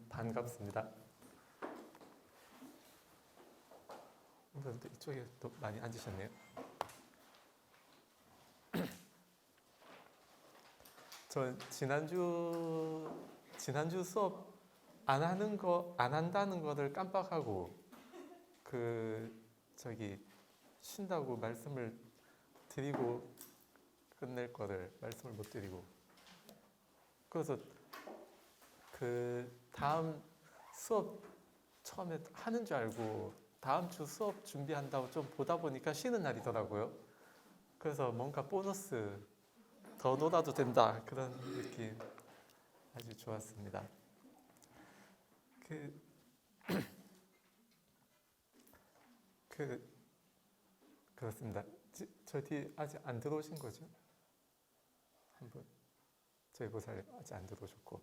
반갑습니다. 이쪽에 또 많이 앉으셨네요. 저 지난주 수업 안 한다는 거를 깜빡하고 쉰다고 말씀을 드리고 끝낼 거를 말씀을 못 드리고, 그래서 다음 수업 처음에 하는 줄 알고 다음 주 수업 준비한다고 좀 보다 보니까 쉬는 날이더라고요. 그래서 뭔가 보너스 더 놀아도 된다, 그런 느낌 아주 좋았습니다. 그렇습니다. 저 뒤에 아직 안 들어오신 거죠? 한번 저희 보살 아직 안 들어오셨고,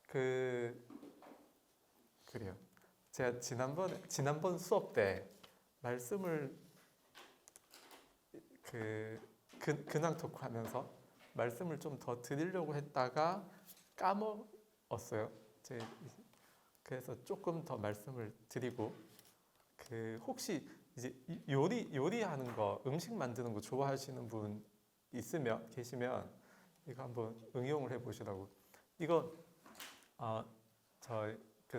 그래요. 제가 지난번 수업 때 말씀을 근황 토크 하면서 말씀을 좀 더 드리려고 했다가 까먹었어요. 그래서 조금 더 말씀을 드리고, 혹시 이제 요리하는 거, 음식 만드는 거 좋아하시는 분 계시면 이거 한번 응용을 해보시라고. 이거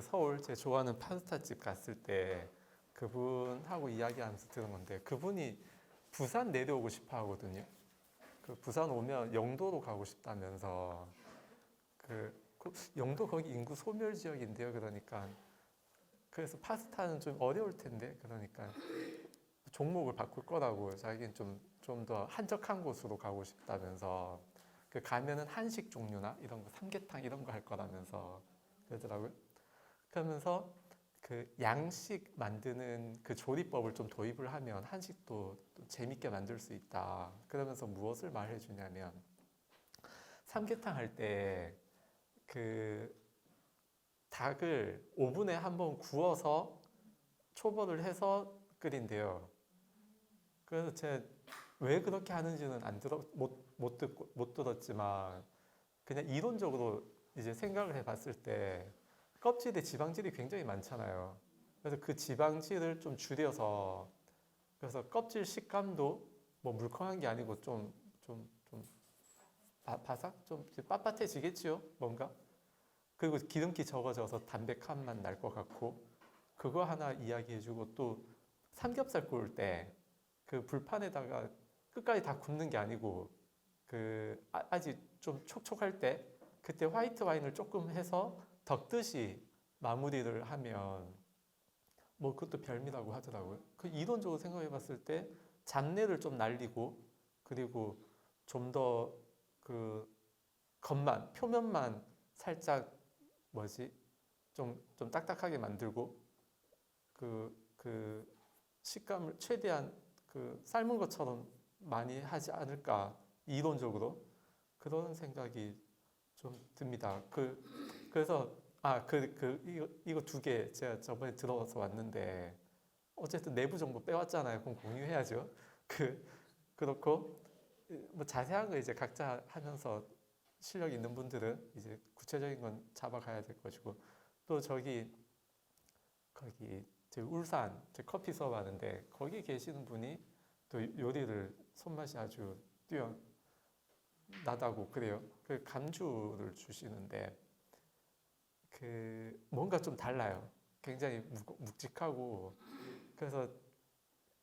서울 제 좋아하는 파스타 집 갔을 때 그분하고 이야기하면서 들은 건데, 그분이 부산 내려오고 싶어 하거든요. 부산 오면 영도로 가고 싶다면서, 영도 거기 인구 소멸 지역인데요. 그래서 파스타는 좀 어려울 텐데, 그러니까 종목을 바꿀 거라고, 자기는 좀 더 한적한 곳으로 가고 싶다면서, 가면은 한식 종류나 이런 거, 삼계탕 이런 거 할 거라면서 그러더라고요. 그러면서 양식 만드는 조리법을 좀 도입을 하면 한식도 재밌게 만들 수 있다. 그러면서 무엇을 말해 주냐면, 삼계탕 할 때 닭을 오븐에 한번 구워서 초벌을 해서 끓인대요. 그래서 제가 왜 그렇게 하는지는 못 들었지만, 그냥 이론적으로 이제 생각을 해봤을 때 껍질에 지방질이 굉장히 많잖아요. 그래서 그 지방질을 좀 줄여서, 그래서 껍질 식감도 뭐 물컹한 게 아니고 좀 바삭, 좀 빳빳해지겠지요, 뭔가. 그리고 기름기 적어져서 담백함만 날 것 같고, 그거 하나 이야기해주고, 또 삼겹살 구울 때 불판에다가 끝까지 다 굽는 게 아니고, 아직 좀 촉촉할 때 그때 화이트 와인을 조금 해서 덮듯이 마무리를 하면 뭐 그것도 별미라고 하더라고요. 이론적으로 생각해 봤을 때 잡내를 좀 날리고, 그리고 좀 더 표면만 살짝 좀 딱딱하게 만들고, 그 식감을 최대한 삶은 것처럼 많이 하지 않을까, 이론적으로 그런 생각이 좀 듭니다. 그래서 이거 두 개 제가 저번에 들어서 왔는데, 어쨌든 내부 정보 빼왔잖아요. 그럼 공유해야죠. 그렇고, 뭐 자세한 거 이제 각자 하면서 실력 있는 분들은 이제 구체적인 건 잡아가야 될 것이고, 또 거기 제 울산 제 커피 수업하는데 거기 계시는 분이 또 요리를 손맛이 아주 뛰어나다고 그래요. 감주를 주시는데 뭔가 좀 달라요. 굉장히 묵직하고. 그래서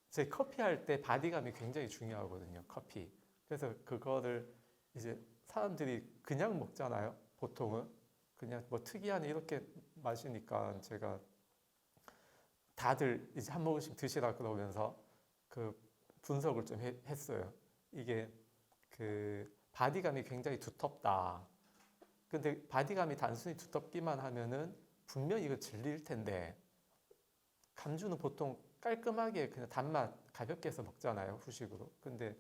제 커피 할 때 바디감이 굉장히 중요하거든요. 커피. 그래서 그거를 이제 사람들이 그냥 먹잖아요. 보통은 그냥 뭐 특이한 이렇게 마시니까, 제가 다들 이제 한 모금씩 드시라 그러면서 분석을 좀 했어요. 이게 바디감이 굉장히 두텁다. 근데 바디감이 단순히 두텁기만 하면은 분명히 이거 질릴 텐데, 감주는 보통 깔끔하게 그냥 단맛 가볍게 해서 먹잖아요, 후식으로. 근데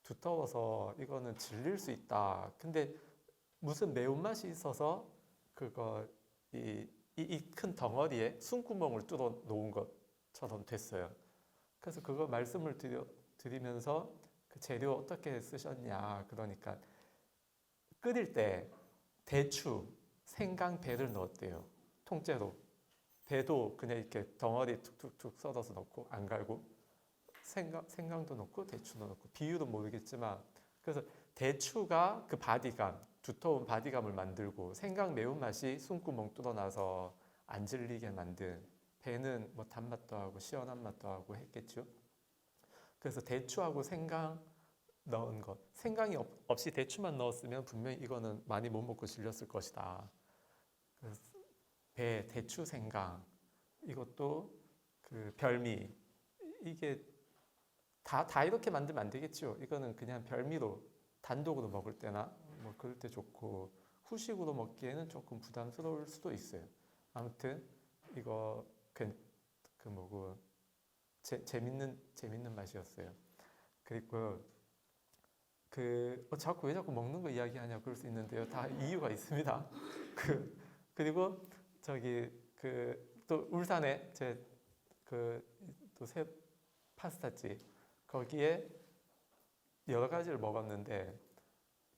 두터워서 이거는 질릴 수 있다. 근데 무슨 매운맛이 있어서 이 큰 덩어리에 숨구멍을 뚫어 놓은 것처럼 됐어요. 그래서 그거 말씀을 드리면서 재료 어떻게 쓰셨냐, 그러니까 끓일 때 대추 생강 배를 넣었대요. 통째로. 배도 그냥 이렇게 덩어리 툭툭툭 썰어서 넣고 안 갈고 생강도 넣고 대추도 넣고 비율은 모르겠지만 그래서 대추가 그 바디감 두터운 바디감을 만들고 생강 매운맛이 숨구멍 뚫어놔서 안 질리게 만든 배는 뭐 단맛도 하고 시원한 맛도 하고 했겠죠. 그래서 대추하고 생강 넣은 것 생강이 없이 대추만 넣었으면 분명히 이거는 많이 못 먹고 질렸을 것이다. 그래서 배, 대추, 생강 이것도 그 별미 이게 다 이렇게 만들면 안 되겠죠. 이거는 그냥 별미로 단독으로 먹을 때나 뭐 그럴 때 좋고 후식으로 먹기에는 조금 부담스러울 수도 있어요. 아무튼 이거 그 뭐고 재밌는 맛이었어요. 그리고 자꾸 왜 자꾸 먹는 거 이야기하냐 그럴 수 있는데요. 다 이유가 있습니다. 그리고 저기 또 울산에 제 또 새 파스타집 거기에 여러 가지를 먹었는데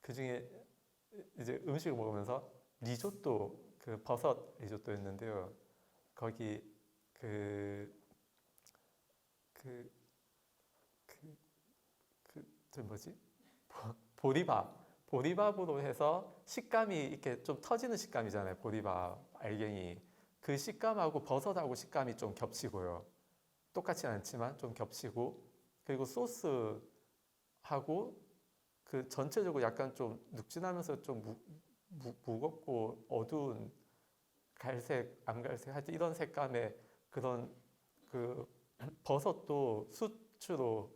그 중에 이제 음식을 먹으면서 리조또 그 버섯 리조또였는데요. 거기 저 뭐지? 보리밥으로 해서 식감이 이렇게 좀 터지는 식감이잖아요. 보리밥 알갱이 그 식감하고 버섯하고 식감이 좀 겹치고요. 똑같지 않지만 좀 겹치고 그리고 소스하고 그 전체적으로 약간 좀 눅진하면서 좀 무겁고 어두운 갈색, 암갈색 하여튼 이런 색감의 그런 그 버섯도 숯으로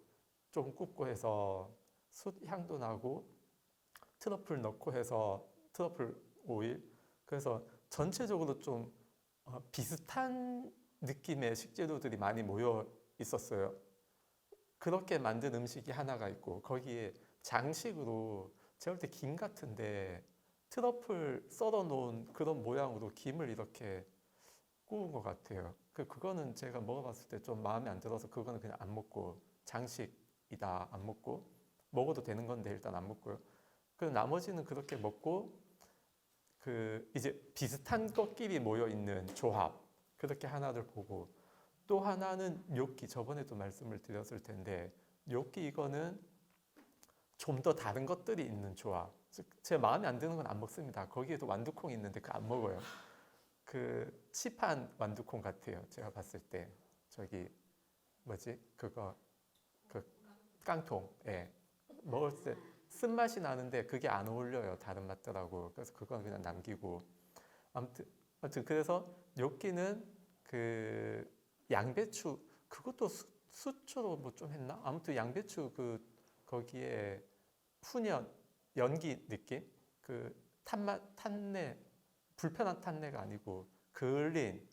좀 굽고 해서 숯 향도 나고 트러플 넣고 해서 트러플 오일 그래서 전체적으로 좀 비슷한 느낌의 식재료들이 많이 모여 있었어요. 그렇게 만든 음식이 하나가 있고 거기에 장식으로 제가 볼 때 김 같은데 트러플 썰어 놓은 그런 모양으로 김을 이렇게 구운 것 같아요. 그거는 제가 먹어봤을 때 좀 마음에 안 들어서 그거는 그냥 안 먹고 장식이다 안 먹고 먹어도 되는 건데 일단 안 먹고요. 그 나머지는 그렇게 먹고 이제 비슷한 것끼리 모여 있는 조합 그렇게 하나를 보고 또 하나는 뇨끼 저번에도 말씀을 드렸을 텐데 뇨끼 이거는 좀 더 다른 것들이 있는 조합 제 마음에 안 드는 건 안 먹습니다. 거기에도 완두콩이 있는데 그거 안 먹어요. 시판 완두콩 같아요. 제가 봤을 때 저기 뭐지 그거 그 깡통 예 먹을 때 쓴맛이 나는데 그게 안 어울려요. 다른 맛들하고 그래서 그건 그냥 남기고 아무튼 그래서 뇨끼는 양배추 그것도 수초로 뭐 좀 했나 아무튼 양배추 거기에 훈연 연기 느낌 탄내 불편한 탄내가 아니고 그을린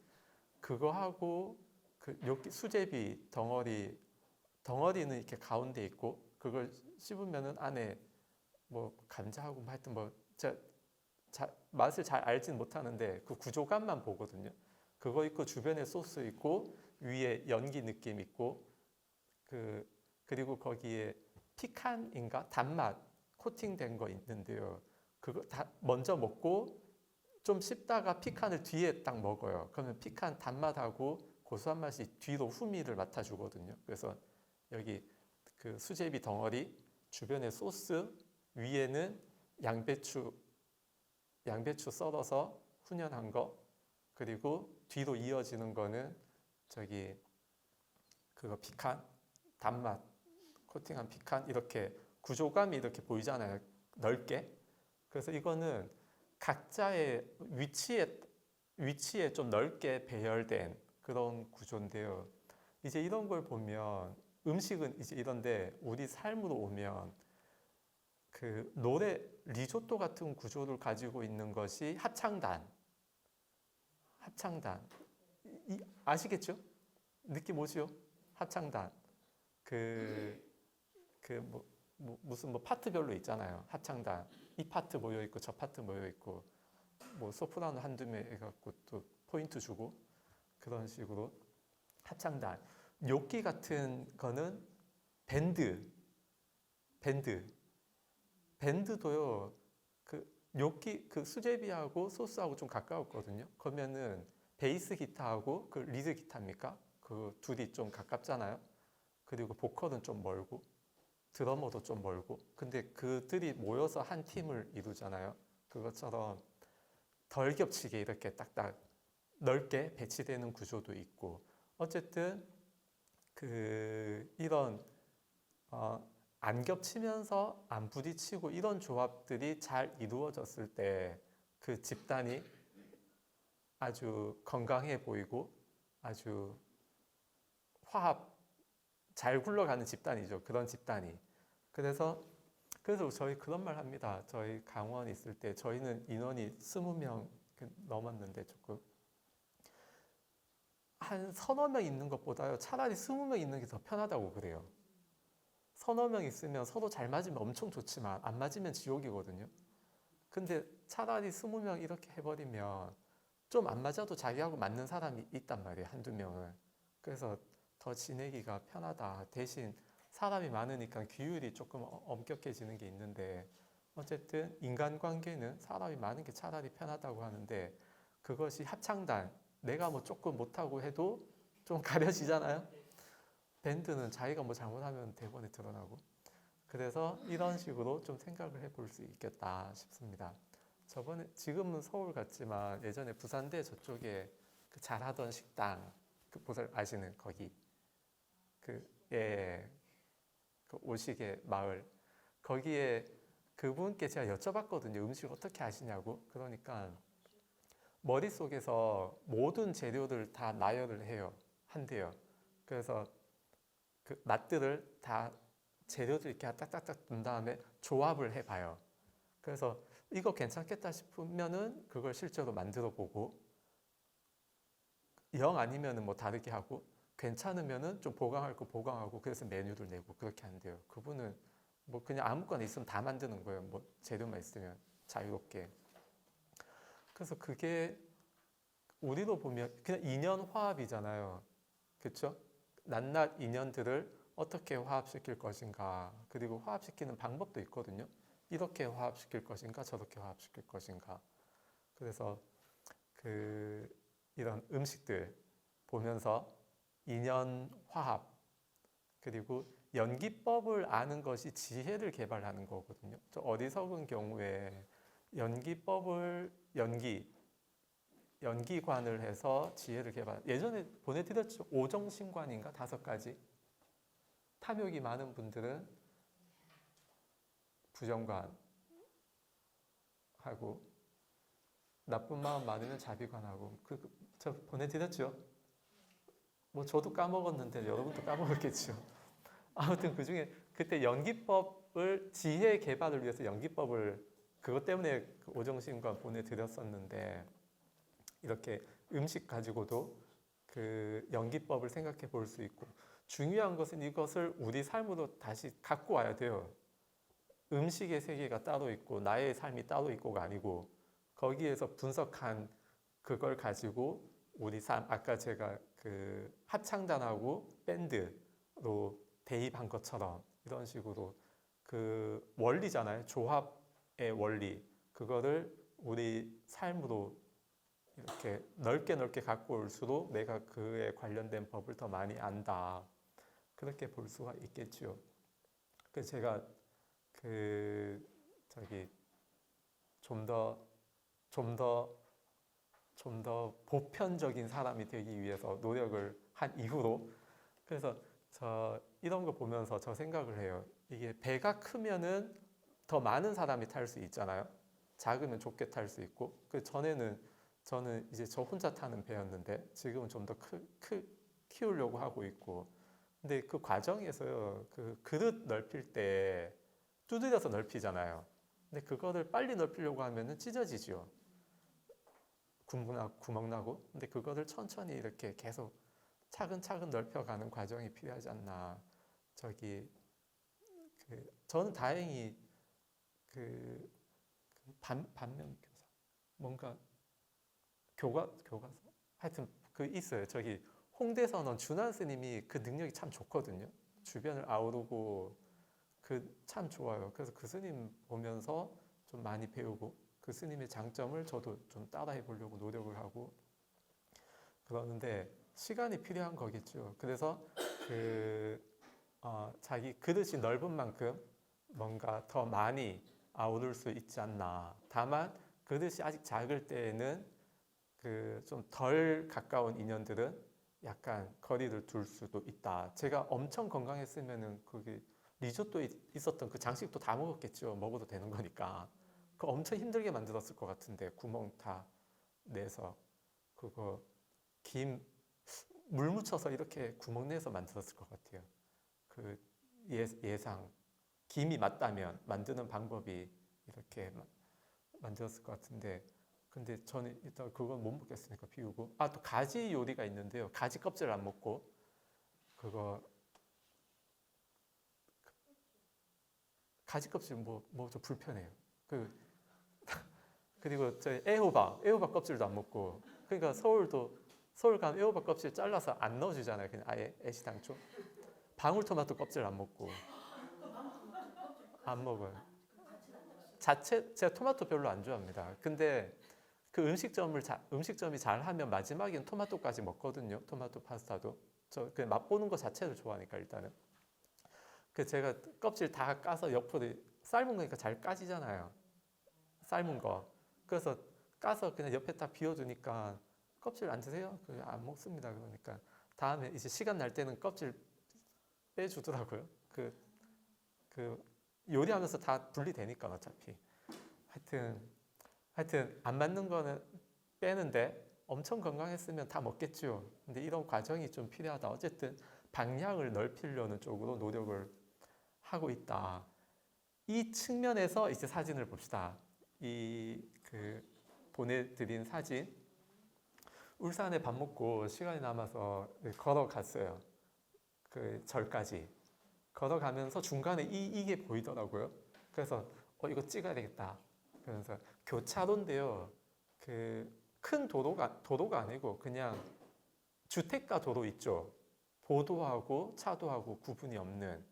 그거 하고 뇨끼 수제비 덩어리는 이렇게 가운데 있고 그걸 씹으면은 안에 뭐 감자하고 뭐 하여튼 뭐 맛을 잘 알진 못하는데 그 구조감만 보거든요. 그거 있고 주변에 소스 있고 위에 연기 느낌 있고 그리고 거기에 피칸인가 단맛 코팅된 거 있는데요. 그거 다 먼저 먹고 좀 씹다가 피칸을 뒤에 딱 먹어요. 그러면 피칸 단맛하고 고소한 맛이 뒤로 후미를 맡아주거든요. 그래서 여기 수제비 덩어리 주변에 소스 위에는 양배추 썰어서 훈연한 거 그리고 뒤로 이어지는 거는 저기 그거 피칸 단맛 코팅한 피칸 이렇게 구조감이 이렇게 보이잖아요. 넓게. 그래서 이거는 각자의 위치에 좀 넓게 배열된 그런 구조인데요. 이제 이런 걸 보면 음식은 이제 이런데 우리 삶으로 오면 노래 리조또 같은 구조를 가지고 있는 것이 합창단 아시겠죠? 느낌 오죠? 합창단 무슨 뭐 파트별로 있잖아요. 합창단 이 파트 모여 있고 저 파트 모여 있고 뭐 소프라노 한두 명 해갖고 또 포인트 주고 그런 식으로 합창단 뇨끼 같은 거는 밴드도요. 뇨끼 그 수제비하고 소스하고 좀 가까웠거든요. 그러면은 베이스 기타하고 그 리드 기타입니까? 그 둘이 좀 가깝잖아요. 그리고 보컬은 좀 멀고 드러머도 좀 멀고. 근데 그들이 모여서 한 팀을 이루잖아요. 그것처럼 덜 겹치게 이렇게 딱딱 넓게 배치되는 구조도 있고. 어쨌든 이런 안 겹치면서 안 부딪히고 이런 조합들이 잘 이루어졌을 때 그 집단이 아주 건강해 보이고 아주 화합 잘 굴러가는 집단이죠. 그런 집단이. 그래서 저희 그런 말 합니다. 저희 강원 있을 때 저희는 인원이 20명 넘었는데 조금 한 서너 명 있는 것보다요. 차라리 20명 있는 게 더 편하다고 그래요. 서너 명 있으면 서로 잘 맞으면 엄청 좋지만 안 맞으면 지옥이거든요. 근데 차라리 20명 이렇게 해버리면 좀 안 맞아도 자기하고 맞는 사람이 있단 말이에요. 한두 명은. 그래서 더 지내기가 편하다. 대신 사람이 많으니까 규율이 조금 엄격해지는 게 있는데 어쨌든 인간관계는 사람이 많은 게 차라리 편하다고 하는데 그것이 합창단, 내가 뭐 조금 못하고 해도 좀 가려지잖아요. 밴드는 자기가 뭐 잘못하면 대본에 드러나고. 그래서 이런 식으로 좀 생각을 해볼 수 있겠다 싶습니다. 지금은 서울 같지만 예전에 부산대 저쪽에 그 잘하던 식당, 그 아시는 거기, 예, 그 오시게 마을, 거기에 그분께 제가 여쭤봤거든요. 음식 어떻게 하시냐고. 그러니까 머릿속에서 모든 재료를 다 나열을 한대요. 그래서 그 맛들을 다 재료들 이렇게 딱딱딱 둔 다음에 조합을 해봐요. 그래서 이거 괜찮겠다 싶으면은 그걸 실제로 만들어 보고 영 아니면은 뭐 다르게 하고 괜찮으면은 좀 보강할 거 보강하고 그래서 메뉴를 내고 그렇게 한대요. 그분은 뭐 그냥 아무거나 있으면 다 만드는 거예요. 뭐 재료만 있으면 자유롭게. 그래서 그게 우리로 보면 그냥 인연 화합이잖아요. 그렇죠? 낱낱 인연들을 어떻게 화합시킬 것인가. 그리고 화합시키는 방법도 있거든요. 이렇게 화합시킬 것인가, 저렇게 화합시킬 것인가. 그래서 이런 음식들 보면서 인연 화합, 그리고 연기법을 아는 것이 지혜를 개발하는 거거든요. 저 어리석은 경우에 연기관을 해서 지혜를 개발. 예전에 보내드렸죠. 오정신관인가 5가지. 탐욕이 많은 분들은 부정관 하고 나쁜 마음 많으면 자비관하고 저 보내드렸죠. 뭐 저도 까먹었는데 여러분도 까먹었겠죠. 아무튼 그 중에 그때 연기법을 지혜 개발을 위해서 연기법을 그것 때문에 그 오정신관 보내드렸었는데 이렇게 음식 가지고도 그 연기법을 생각해 볼 수 있고 중요한 것은 이것을 우리 삶으로 다시 갖고 와야 돼요. 음식의 세계가 따로 있고 나의 삶이 따로 있고가 아니고 거기에서 분석한 그걸 가지고 우리 삶 아까 제가 그 합창단하고 밴드로 대입한 것처럼 이런 식으로 그 원리잖아요. 조합의 원리 그거를 우리 삶으로 이렇게 넓게 넓게 갖고 올수록 내가 그에 관련된 법을 더 많이 안다. 그렇게 볼 수가 있겠죠. 그래서 제가 좀 더 보편적인 사람이 되기 위해서 노력을 한 이후로 그래서 이런 거 보면서 저 생각을 해요. 이게 배가 크면은 더 많은 사람이 탈 수 있잖아요. 작으면 좁게 탈 수 있고 그 전에는 저는 이제 저 혼자 타는 배였는데 지금은 좀 더 키우려고 하고 있고 근데 그 과정에서요 그 그릇 넓힐 때 두드려서 넓히잖아요. 근데 그거를 빨리 넓히려고 하면은 찢어지죠. 구멍 나고. 근데 그거를 천천히 이렇게 계속 차근차근 넓혀가는 과정이 필요하지 않나. 저는 다행히 반면교사 뭔가 교과서 하여튼 있어요. 홍대선원 준환 스님이 그 능력이 참 좋거든요. 주변을 아우르고 참 좋아요. 그래서 그 스님 보면서 좀 많이 배우고 그 스님의 장점을 저도 좀 따라해 보려고 노력을 하고 그러는데 시간이 필요한 거겠죠. 그래서 그 자기 그릇이 넓은 만큼 뭔가 더 많이 아우를 수 있지 않나. 다만 그릇이 아직 작을 때에는 그 좀 덜 가까운 인연들은 약간 거리를 둘 수도 있다. 제가 엄청 건강했으면은 그게 리조또 있었던 그 장식도 다 먹었겠죠. 먹어도 되는 거니까. 그 엄청 힘들게 만들었을 것 같은데 구멍 다 내서 그거 김 물 묻혀서 이렇게 구멍 내서 만들었을 것 같아요. 그 예상 김이 맞다면 만드는 방법이 이렇게 만들었을 것 같은데 근데 저는 일단 그건 못 먹겠으니까 비우고 또 가지 요리가 있는데요. 가지 껍질 안 먹고 그거 가지 껍질 뭐 좀 불편해요. 그리고 저희 애호박 껍질도 안 먹고 그러니까 서울 가면 애호박 껍질 잘라서 안 넣어주잖아요. 그냥 아예 애시당초 방울토마토 껍질 안 먹고 안 먹어요. 제가 토마토 별로 안 좋아합니다. 근데 그 음식점이 잘하면 마지막엔 토마토까지 먹거든요. 토마토 파스타도. 저 그냥 맛보는 거 자체를 좋아하니까 일단은. 그 제가 껍질 다 까서 옆으로 삶은 거니까 잘 까지잖아요. 삶은 거. 그래서 까서 그냥 옆에 딱 비워두니까 껍질 안 드세요? 안 먹습니다. 그러니까 다음에 이제 시간 날 때는 껍질 빼주더라고요. 그 요리하면서 다 분리되니까 어차피. 하여튼 안 맞는 거는 빼는데 엄청 건강했으면 다 먹겠죠. 근데 이런 과정이 좀 필요하다. 어쨌든 방향을 넓히려는 쪽으로 노력을 하고 있다. 이 측면에서 이제 사진을 봅시다. 그 보내드린 사진. 울산에 밥 먹고 시간이 남아서 걸어갔어요. 그 절까지. 걸어가면서 중간에 이게 보이더라고요. 그래서 이거 찍어야 되겠다. 그래서 교차로인데요. 그 큰 도로가 아니고 그냥 주택가 도로 있죠. 보도하고 차도하고 구분이 없는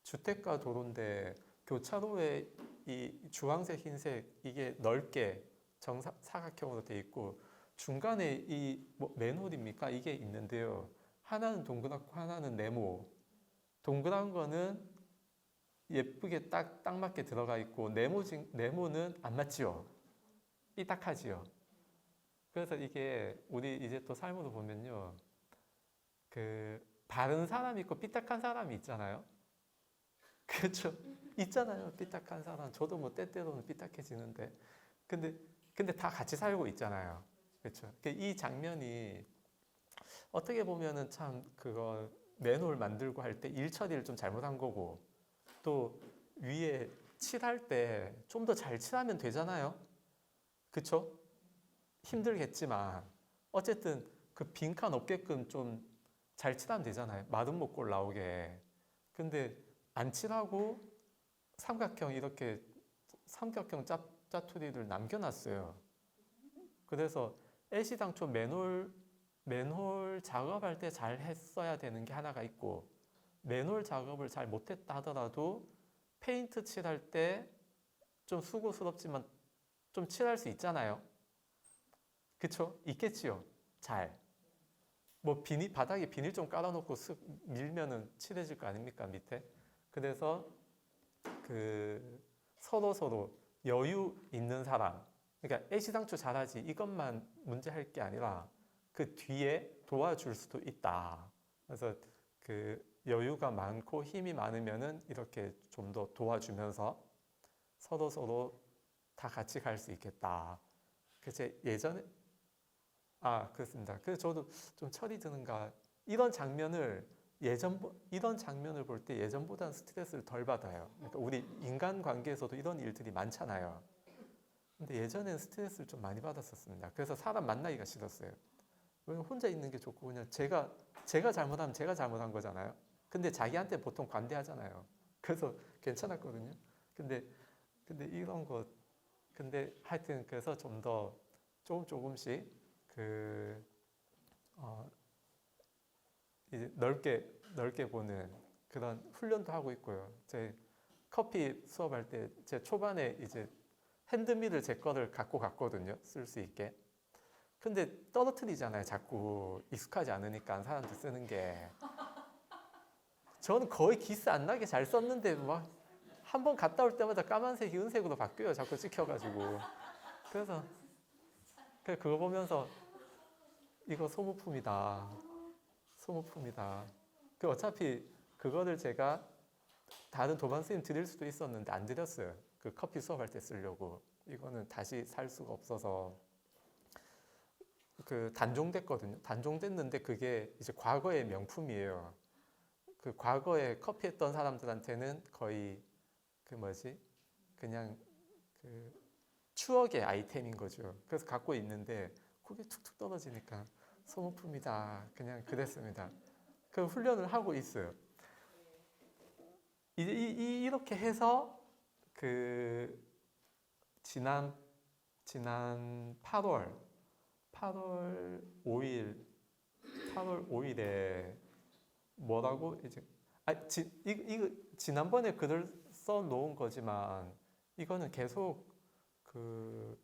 주택가 도로인데 교차로에 이 주황색, 흰색 이게 넓게 사각형으로 돼 있고 중간에 뭐 맨홀입니까? 이게 있는데요. 하나는 동그랗고 하나는 네모. 동그란 거는 예쁘게 딱 맞게 들어가 있고 네모는 안 맞지요. 삐딱하지요. 그래서 이게 우리 이제 또 삶으로 보면요. 그 바른 사람이 있고 삐딱한 사람이 있잖아요. 그렇죠. 있잖아요. 삐딱한 사람. 저도 뭐 때때로는 삐딱해지는데. 근데 다 같이 살고 있잖아요. 그렇죠. 이 장면이 어떻게 보면은 참 그거 맨홀 만들고 할 때 일 처리를 좀 잘못한 거고 또 위에 칠할 때 좀 더 잘 칠하면 되잖아요. 그쵸? 힘들겠지만 어쨌든 그 빈칸 없게끔 좀 잘 칠하면 되잖아요. 마른 목골 나오게. 근데 안 칠하고 이렇게 삼각형 짜투리를 남겨놨어요. 그래서 애시당초 맨홀 작업할 때 잘 했어야 되는 게 하나가 있고 맨홀 작업을 잘 못했다 하더라도 페인트 칠할 때 좀 수고스럽지만 좀 칠할 수 있잖아요. 그쵸? 있겠지요. 잘. 뭐 바닥에 비닐 좀 깔아놓고 쓱 밀면은 칠해질 거 아닙니까 밑에? 그래서 그 서로 여유 있는 사람. 그러니까 애시당초 잘하지 이것만 문제할 게 아니라 그 뒤에 도와줄 수도 있다. 그래서 그 여유가 많고 힘이 많으면은 이렇게 좀 더 도와주면서 서로 다 같이 갈 수 있겠다. 그래서 예전에 그렇습니다. 그래서 저도 좀 철이 드는가 이런 장면을 볼 때 예전보다는 스트레스를 덜 받아요. 그러니까 우리 인간 관계에서도 이런 일들이 많잖아요. 근데 예전에는 스트레스를 좀 많이 받았었습니다. 그래서 사람 만나기가 싫었어요. 왜냐면 혼자 있는 게 좋고 그냥 제가 잘못하면 제가 잘못한 거잖아요. 근데 자기한테 보통 관대하잖아요. 그래서 괜찮았거든요. 근데 이런 거 근데 하여튼 그래서 좀 더 조금씩 이제 넓게 보는 그런 훈련도 하고 있고요. 제 커피 수업할 때 제 초반에 이제 핸드밀을 제 거를 갖고 갔거든요. 쓸 수 있게. 근데 떨어뜨리잖아요. 자꾸 익숙하지 않으니까 사람들 쓰는 게. 저는 거의 기스 안 나게 잘 썼는데 막 한 번 갔다 올 때마다 까만색이 은색으로 바뀌어요. 자꾸 찍혀가지고. 그래서 그거 보면서 이거 소모품이다. 소모품이다. 그 어차피 그거를 제가 다른 도반 스님 드릴 수도 있었는데 안 드렸어요. 그 커피 수업할 때 쓰려고. 이거는 다시 살 수가 없어서 그 단종됐거든요. 단종됐는데 그게 이제 과거의 명품이에요. 그 과거에 커피 했던 사람들한테는 거의 그 뭐지? 그냥 그 추억의 아이템인 거죠. 그래서 갖고 있는데 그게 툭툭 떨어지니까 소모품이다. 그냥 그랬습니다. 그 훈련을 하고 있어요. 이제 이렇게 해서 그 지난 8월 5일에 뭐라고 이제 이거 지난번에 글을 써 놓은 거지만 이거는 계속 그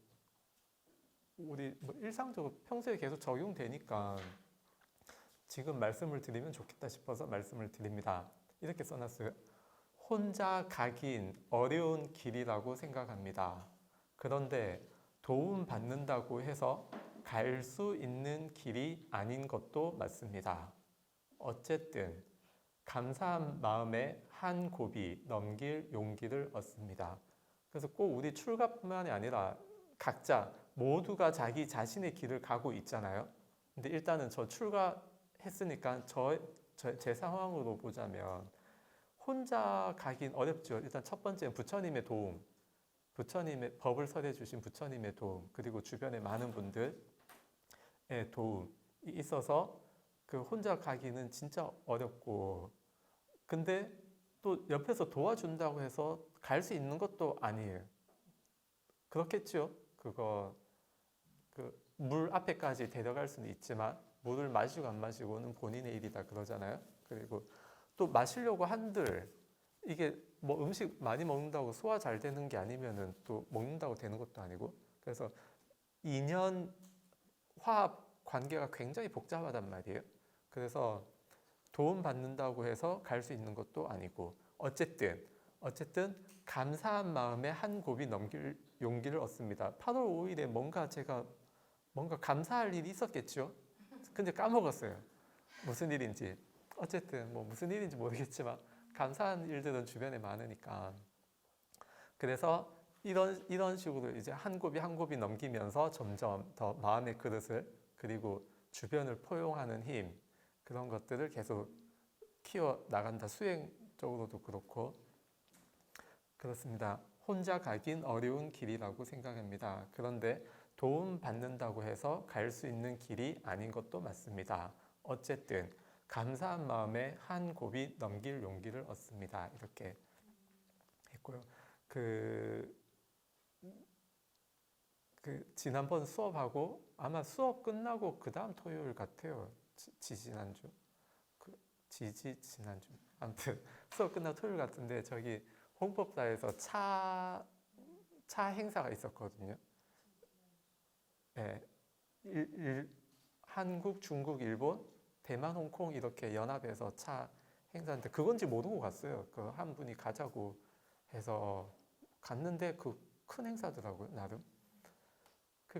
우리 뭐 일상적으로 평소에 계속 적용되니까 지금 말씀을 드리면 좋겠다 싶어서 말씀을 드립니다. 이렇게 써놨어요. 혼자 가긴 어려운 길이라고 생각합니다. 그런데 도움 받는다고 해서 갈 수 있는 길이 아닌 것도 맞습니다. 어쨌든 감사한 마음에 한 곱이 넘길 용기를 얻습니다. 그래서 꼭 우리 출가뿐만이 아니라 각자 모두가 자기 자신의 길을 가고 있잖아요. 근데 일단은 저 출가했으니까 제 상황으로 보자면 혼자 가긴 어렵죠. 일단 첫 번째는 부처님의 도움, 부처님의 법을 설해 주신 부처님의 도움, 그리고 주변의 많은 분들의 도움이 있어서 그 혼자 가기는 진짜 어렵고, 근데 또 옆에서 도와준다고 해서 갈 수 있는 것도 아니에요. 그렇겠죠? 그거 그 물 앞에까지 데려갈 수는 있지만 물을 마시고 안 마시고는 본인의 일이다 그러잖아요. 그리고 또 마시려고 한들 이게 뭐 음식 많이 먹는다고 소화 잘 되는 게 아니면은 또 먹는다고 되는 것도 아니고, 그래서 인연 화합 관계가 굉장히 복잡하단 말이에요. 그래서 도움 받는다고 해서 갈 수 있는 것도 아니고, 어쨌든 감사한 마음에 한 곱이 넘길 용기를 얻습니다. 8월 5일에 제가 뭔가 감사할 일이 있었겠죠. 근데 까먹었어요. 무슨 일인지. 어쨌든 뭐 무슨 일인지 모르겠지만 감사한 일들은 주변에 많으니까. 그래서 이런 식으로 이제 한 곱이 넘기면서 점점 더 마음의 그릇을, 그리고 주변을 포용하는 힘, 그런 것들을 계속 키워 나간다. 수행적으로도 그렇고 그렇습니다. 혼자 가긴 어려운 길이라고 생각합니다. 그런데 도움 받는다고 해서 갈 수 있는 길이 아닌 것도 맞습니다. 어쨌든 감사한 마음에 한 곱이 넘길 용기를 얻습니다. 이렇게 했고요. 그 지난번 수업하고 아마 수업 끝나고 그 다음 토요일 같아요. 지난주. 지난주. 아무튼 수업 끝나고 토요일 같은데 저기 홍법사에서 차 행사가 있었거든요. 네, 한국, 중국, 일본, 대만, 홍콩 이렇게 연합해서 차 행사인데 그건지 모르고 갔어요. 그 한 분이 가자고 해서 갔는데 그 큰 행사더라고요, 나름.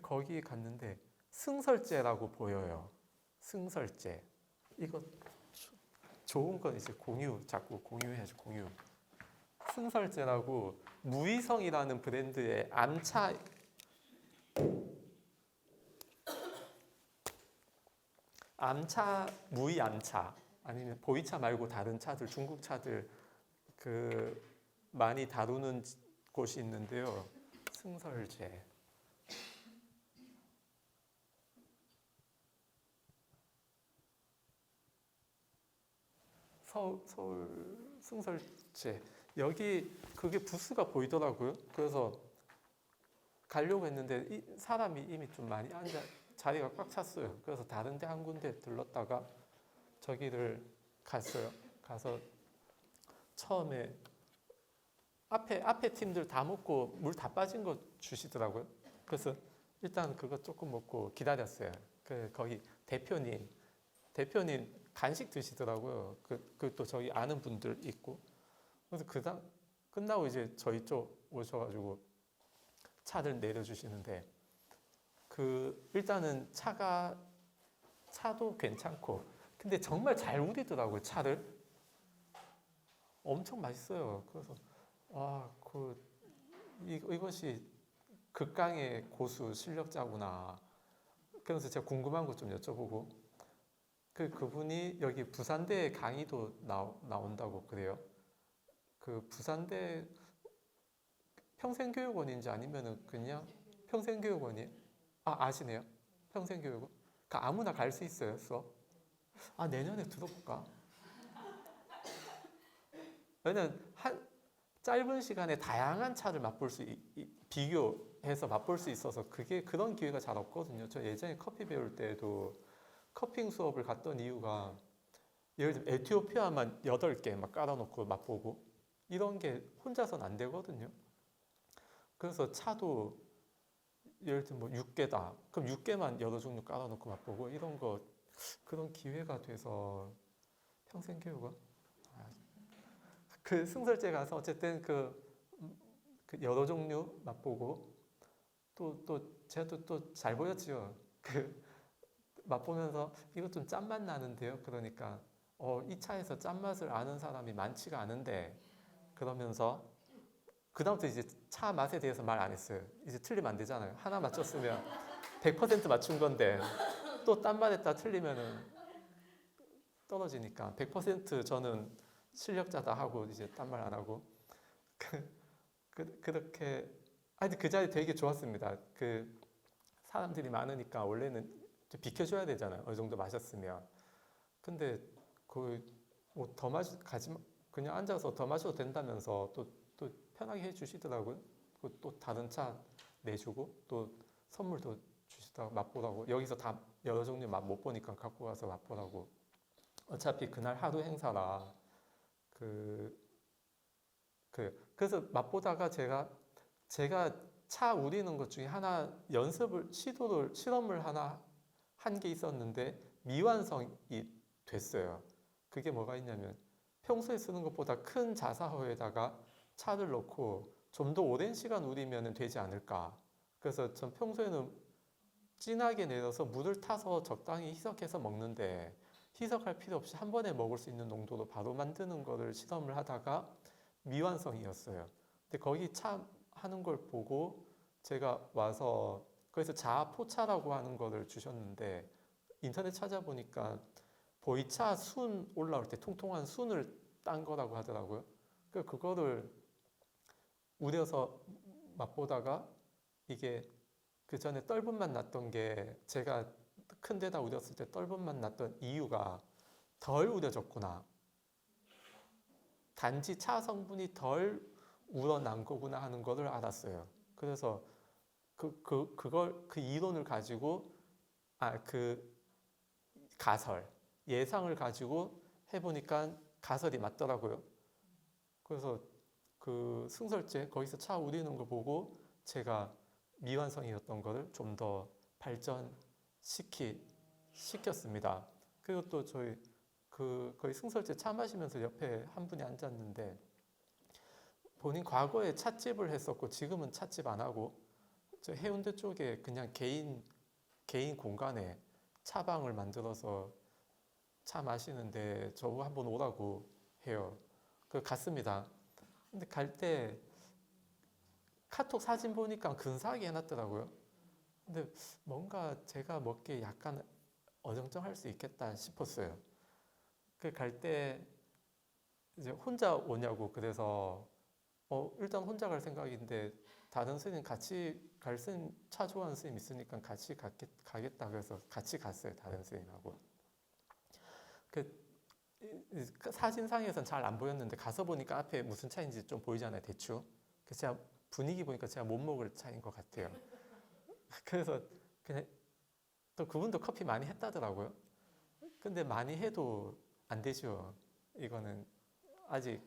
거기 갔는데 승설제라고 보여요. 승설제. 이거 좋은 건 이제 자꾸 공유해야죠, 공유. 승설제라고 무의성이라는 브랜드의 무의 암차, 아니면 보이차 말고 다른 차들, 중국 차들 많이 다루는 곳이 있는데요. 승설제. 서울 승설제. 여기 그게 부스가 보이더라고요. 그래서 가려고 했는데 사람이 이미 좀 많이 자리가 꽉 찼어요. 그래서 다른 데 한 군데 들렀다가 저기를 갔어요. 가서 처음에 앞에 팀들 다 먹고 물 다 빠진 거 주시더라고요. 그래서 일단 그거 조금 먹고 기다렸어요. 거기 대표님 간식 드시더라고요. 그 또 저희 아는 분들 있고. 그래서 그다음 끝나고 이제 저희 쪽 오셔가지고 차를 내려주시는데 일단은 차도 괜찮고 근데 정말 잘 우리더라고요. 차를 엄청 맛있어요. 그래서 이것이 극강의 고수 실력자구나. 그래서 제가 궁금한 것 좀 여쭤보고 그분이 여기 부산대 강의도 나온다고 그래요. 그 부산대 평생교육원인지 아니면은 그냥 평생교육원이에요? 아시네요? 평생교육원? 그러니까 아무나 갈 수 있어요, 수업? 내년에 들어볼까? 왜냐면 짧은 시간에 다양한 차를 맛볼 비교해서 맛볼 수 있어서 그런 기회가 잘 없거든요. 저 예전에 커피 배울 때도 커핑 수업을 갔던 이유가 예를 들면 에티오피아만 8개 막 깔아놓고 맛보고 이런 게 혼자서는 안 되거든요. 그래서 차도 예를 들면 뭐 6개다. 그럼 6개만 여러 종류 깔아놓고 맛보고 그런 기회가 돼서 평생교육원? 그 승설제 가서 어쨌든 그 여러 종류 맛보고 제가 또 잘 보였지요. 맛보면서 이거 좀 짠맛 나는데요. 그러니까 이 차에서 짠맛을 아는 사람이 많지가 않은데 그러면서 그다음부터 이제 차 맛에 대해서 말 안 했어요. 이제 틀리면 안 되잖아요. 하나 맞췄으면 100% 맞춘 건데 또 딴 말했다 틀리면은 떨어지니까 100% 저는 실력자다 하고 이제 딴 말 안 하고 그렇게 그 자리 되게 좋았습니다. 사람들이 많으니까 원래는 좀 비켜줘야 되잖아요. 어느 정도 마셨으면. 근데 더 가지 그냥 앉아서 더 마셔도 된다면서 또 편하게 해주시더라고요. 또 다른 차 내주고 또 선물도 주시다가 맛보라고 여기서 다 여러 종류 맛 못 보니까 갖고 가서 맛보라고. 어차피 그날 하루 행사라 그래서 맛보다가 제가 차 우리는 것 중에 하나 실험을 하나 한 게 있었는데 미완성이 됐어요. 그게 뭐가 있냐면 평소에 쓰는 것보다 큰 자사호에다가 차를 넣고 좀 더 오랜 시간 우리면 되지 않을까. 그래서 전 평소에는 진하게 내려서 물을 타서 적당히 희석해서 먹는데 희석할 필요 없이 한 번에 먹을 수 있는 농도로 바로 만드는 거를 실험을 하다가 미완성이었어요. 근데 거기 차 하는 걸 보고 제가 와서 그래서 자포차라고 하는 거를 주셨는데 인터넷 찾아보니까 보이차 순 올라올 때 통통한 순을 딴 거라고 하더라고요. 그거를 우려서 맛보다가 이게 그 전에 떫은 맛 났던 게 제가 큰 데다 우렸을 때 떫은 맛 났던 이유가 덜 우려졌구나. 단지 차 성분이 덜 우러난 거구나 하는 것을 알았어요. 그래서 그 이론을 가지고 예상을 가지고 해보니까 가설이 맞더라고요. 그래서 승설제 거기서 차 우리는 거 보고 제가 미완성이었던 거를 좀 더 발전시켰습니다. 그리고 또 저희 거의 승설제 차 마시면서 옆에 한 분이 앉았는데 본인 과거에 찻집을 했었고 지금은 찻집 안 하고 저 해운대 쪽에 그냥 개인 공간에 차방을 만들어서 차 마시는데 저보고 한번 오라고 해요. 갔습니다. 근데 갈 때 카톡 사진 보니까 근사하게 해놨더라고요. 근데 뭔가 제가 먹기에 약간 어정쩡할 수 있겠다 싶었어요. 갈 때 이제 혼자 오냐고 그래서 일단 혼자 갈 생각인데 다른 스님 같이 갈 스님 차 좋아하는 스님 있으니까 같이 가겠다 그래서 같이 갔어요. 다른 스님하고. 사진상에선 잘 안 보였는데 가서 보니까 앞에 무슨 차인지 좀 보이잖아요. 대충. 그래서 제가 분위기 보니까 제가 못 먹을 차인 것 같아요. 그래서 그냥 또 그분도 커피 많이 했다더라고요. 근데 많이 해도 안 되죠. 이거는 아직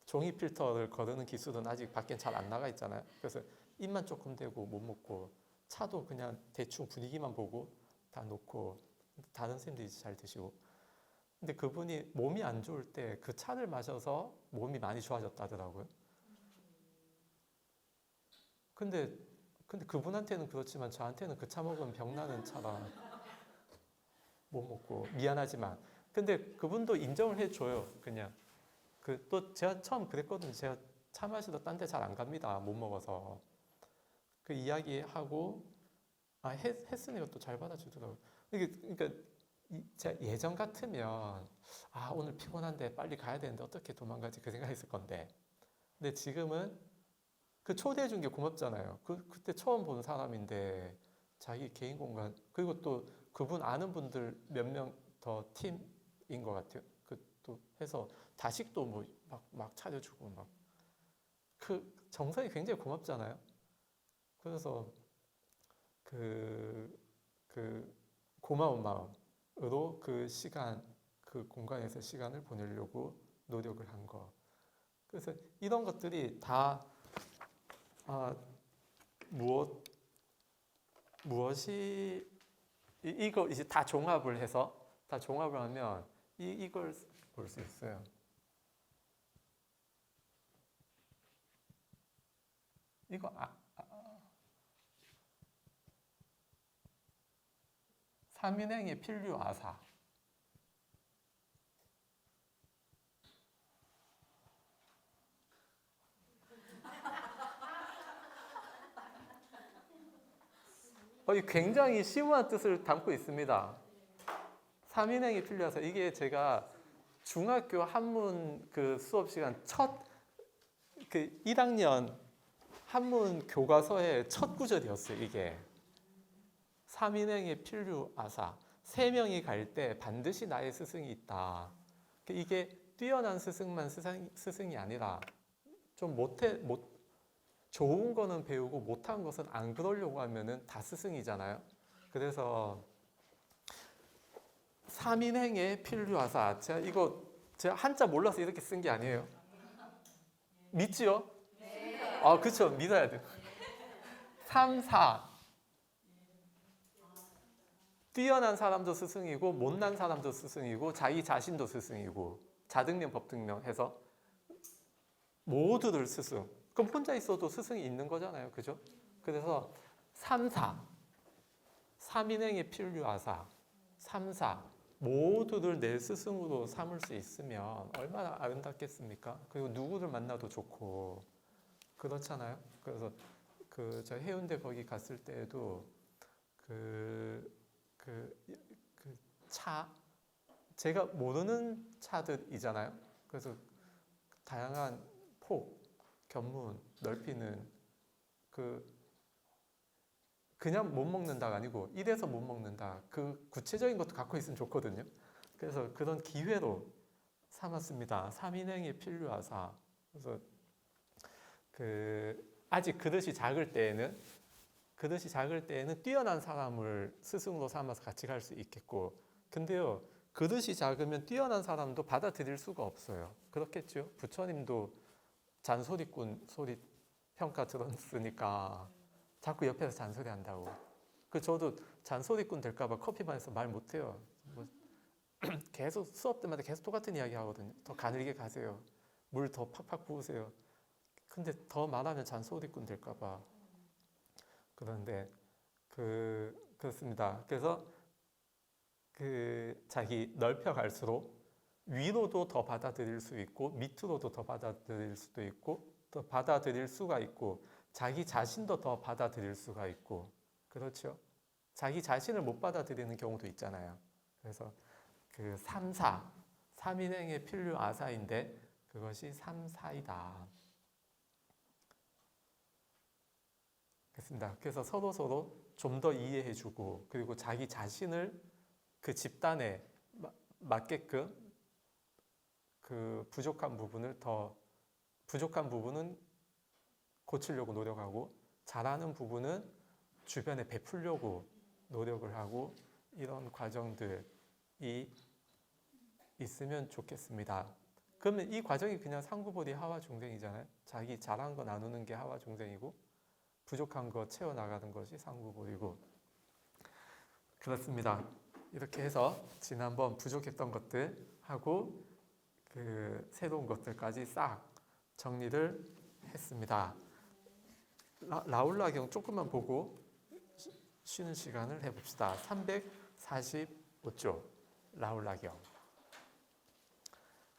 종이 필터를 거르는 기술은 아직 밖엔 잘 안 나가 있잖아요. 그래서 입만 조금 대고 못 먹고 차도 그냥 대충 분위기만 보고 다 놓고 다른 선생님들이 잘 드시고. 근데 그분이 몸이 안 좋을 때 그 차를 마셔서 몸이 많이 좋아졌다더라고요. 근데 그분한테는 그렇지만 저한테는 그 차 먹으면 병나는 차라 못 먹고 미안하지만. 근데 그분도 인정을 해줘요. 그냥 그 또 제가 처음 그랬거든요. 제가 차 마시러 딴 데 잘 안 갑니다. 못 먹어서. 그 이야기하고 했으니까 또 잘 받아주더라고요. 이게 그러니까 제가 예전 같으면 오늘 피곤한데 빨리 가야 되는데 어떻게 도망가지 그 생각했을 건데. 근데 지금은 그 초대해 준 게 고맙잖아요. 그때 처음 본 사람인데 자기 개인 공간, 그리고 또 그분 아는 분들 몇 명 더 팀인 것 같아요. 그 또 해서 다식도 뭐 막 차려주고 막 그 정성이 굉장히 고맙잖아요. 그래서 그 고마운 마음으로 그 시간, 그 공간에서 시간을 보내려고 노력을 한 거. 그래서 이런 것들이 다 무엇이 이거 이제 다 종합을 해서 다 종합을 하면 이걸 볼 수 있어요. 이거 삼인행의 필류 아사. 굉장히 심오한 뜻을 담고 있습니다. 삼인행의 필류 아사. 이게 제가 중학교 한문 그 수업 시간 첫 그 1학년 한문 교과서의 첫 구절이었어요. 이게 삼인행의 필류 아사. 세 명이 갈 때 반드시 나의 스승이 있다. 이게 뛰어난 스승만 스승이 아니라 좀 좋은 거는 배우고 못한 것은 안 그러려고 하면은 다 스승이잖아요. 그래서 삼인행의 필류하사. 제가 한자 몰라서 이렇게 쓴 게 아니에요. 믿지요? 그렇죠. 믿어야 돼요. 3, 4. 뛰어난 사람도 스승이고 못난 사람도 스승이고 자기 자신도 스승이고 자등령 법등령 해서 모두들 스승. 그럼 혼자 있어도 스승이 있는 거잖아요. 그죠? 그래서 3, 4. 3인행의 필류아사. 3, 4. 모두들 내 스승으로 삼을 수 있으면 얼마나 아름답겠습니까? 그리고 누구를 만나도 좋고 그렇잖아요. 그래서 저 해운대 거기 갔을 때에도 차 제가 모르는 차들이잖아요. 그래서 다양한 폭, 견문, 넓이는 그냥 못 먹는다가 아니고 이래서 못 먹는다. 그 구체적인 것도 갖고 있으면 좋거든요. 그래서 그런 기회로 삼았습니다. 삼인행의 필류하사. 그래서 아직 그릇이 작을 때에는 뛰어난 사람을 스승으로 삼아서 같이 갈 수 있겠고, 근데요 그릇이 작으면 뛰어난 사람도 받아들일 수가 없어요. 그렇겠죠? 부처님도 잔소리꾼 소리 평가 들었으니까 자꾸 옆에서 잔소리 한다고. 저도 잔소리꾼 될까봐 커피반에서 말 못해요. 계속 수업 때마다 계속 똑같은 이야기 하거든요. 더 가늘게 가세요. 물 더 팍팍 부으세요. 근데 더 말하면 잔소리꾼 될까봐. 그런데 그렇습니다. 그래서 자기 넓혀갈수록 위로도 더 받아들일 수 있고 밑으로도 더 받아들일 수도 있고 더 받아들일 수가 있고 자기 자신도 더 받아들일 수가 있고 그렇죠. 자기 자신을 못 받아들이는 경우도 있잖아요. 그래서 3, 4 3인행의 필류 아사인데 그것이 3, 4이다. 그렇습니다. 그래서 서로 좀 더 이해해주고 그리고 자기 자신을 그 집단에 맞게끔 부족한 부분은 고치려고 노력하고 잘하는 부분은 주변에 베풀려고 노력을 하고 이런 과정들이 있으면 좋겠습니다. 그러면 이 과정이 그냥 상부보리 하와중생이잖아요. 자기 잘한 거 나누는 게 하와중생이고 부족한 거 채워나가는 것이 상부보리고 그렇습니다. 이렇게 해서 지난번 부족했던 것들 하고 그 새로운 것들까지 싹 정리를 했습니다. 라울라경 조금만 보고 쉬는 시간을 해봅시다. 345쪽 라울라경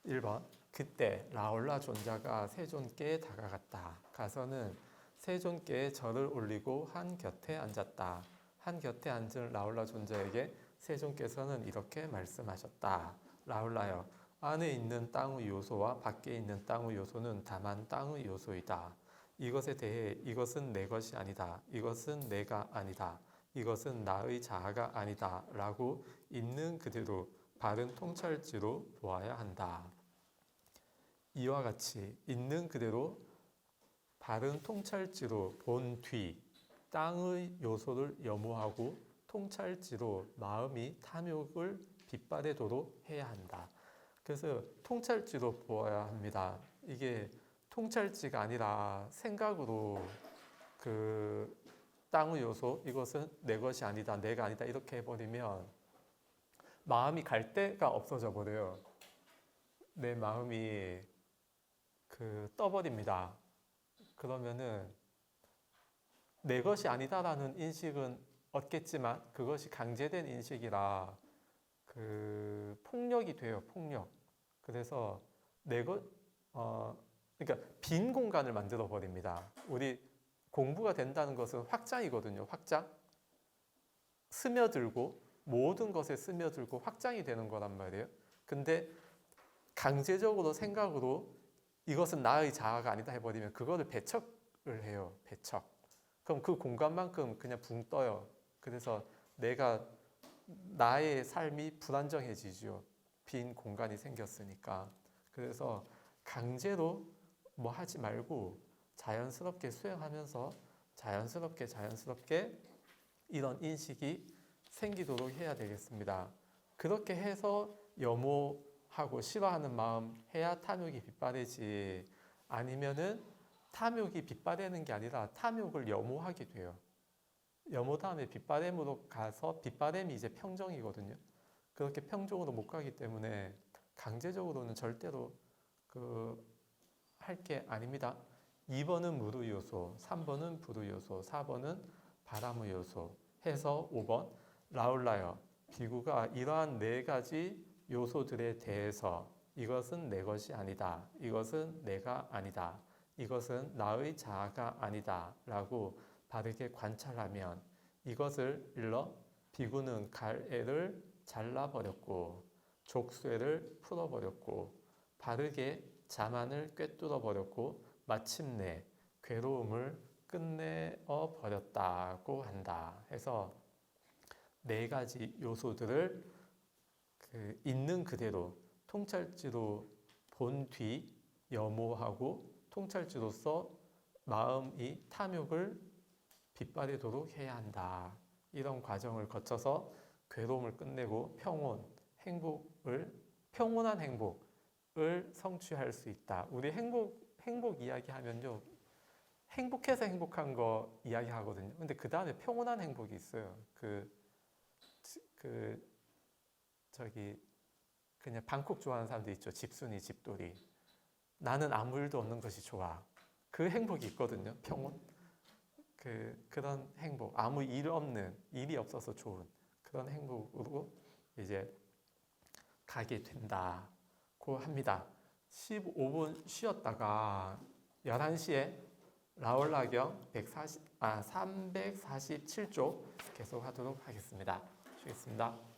1번 그때 라울라 존자가 세존께에 다가갔다. 가서는 세존께에 절을 올리고 한 곁에 앉았다. 한 곁에 앉은 라울라 존자에게 세존께서는 이렇게 말씀하셨다. 라울라여, 안에 있는 땅의 요소와 밖에 있는 땅의 요소는 다만 땅의 요소이다. 이것에 대해 이것은 내 것이 아니다. 이것은 내가 아니다. 이것은 나의 자아가 아니다. 라고 있는 그대로 바른 통찰지로 보아야 한다. 이와 같이 있는 그대로 바른 통찰지로 본 뒤 땅의 요소를 염호하고 통찰지로 마음이 탐욕을 빗바래도록 해야 한다. 그래서 통찰지로 보아야 합니다. 이게 통찰지가 아니라 생각으로 그 땅의 요소 이것은 내 것이 아니다, 내가 아니다 이렇게 해버리면 마음이 갈 데가 없어져 버려요. 내 마음이 떠버립니다. 그러면은 내 것이 아니다라는 인식은 얻겠지만 그것이 강제된 인식이라 폭력이 돼요. 폭력. 그래서 그러니까 빈 공간을 만들어 버립니다. 우리 공부가 된다는 것은 확장이거든요. 확장. 스며들고 모든 것에 스며들고 확장이 되는 거란 말이에요. 근데 강제적으로 생각으로 이것은 나의 자아가 아니다 해버리면 그거를 배척을 해요. 배척. 그럼 그 공간만큼 그냥 붕 떠요. 그래서 나의 삶이 불안정해지죠. 빈 공간이 생겼으니까. 그래서 강제로 뭐 하지 말고 자연스럽게 수행하면서 자연스럽게 이런 인식이 생기도록 해야 되겠습니다. 그렇게 해서 염호하고 싫어하는 마음 해야 탐욕이 빗바래지 아니면은 탐욕이 빗바래는 게 아니라 탐욕을 염호하게 돼요. 염호 다음에 빗바램으로 가서 빗바램이 이제 평정이거든요. 그렇게 평정으로 못 가기 때문에 강제적으로는 절대로 할 게 아닙니다. 2번은 무르 요소, 3번은 부르 요소, 4번은 바람의 요소 해서 5번 라울라여 비구가 이러한 네 가지 요소들에 대해서 이것은 내 것이 아니다. 이것은 내가 아니다. 이것은 나의 자아가 아니다. 라고 바르게 관찰하면 이것을 일러 비구는 갈애를 잘라버렸고 족쇄를 풀어버렸고 바르게 자만을 꿰뚫어 버렸고 마침내 괴로움을 끝내어 버렸다고 한다. 해서 네 가지 요소들을 있는 그대로 통찰지로 본 뒤 염호하고 통찰지로서 마음이 탐욕을 빗바래도록 해야 한다. 이런 과정을 거쳐서 괴로움을 끝내고 평온한 행복을 성취할 수 있다. 우리 행복 이야기하면요. 행복해서 행복한 거 이야기하거든요. 근데 그 다음에 평온한 행복이 있어요. 그냥 방콕 좋아하는 사람들 있죠. 집순이, 집돌이. 나는 아무 일도 없는 것이 좋아. 그 행복이 있거든요. 평온. 그런 행복. 아무 일 없는, 일이 없어서 좋은 그런 행복으로 이제 가게 된다고 합니다. 15분 쉬었다가 11시에 라울라경 347쪽 계속 하도록 하겠습니다. 쉬겠습니다.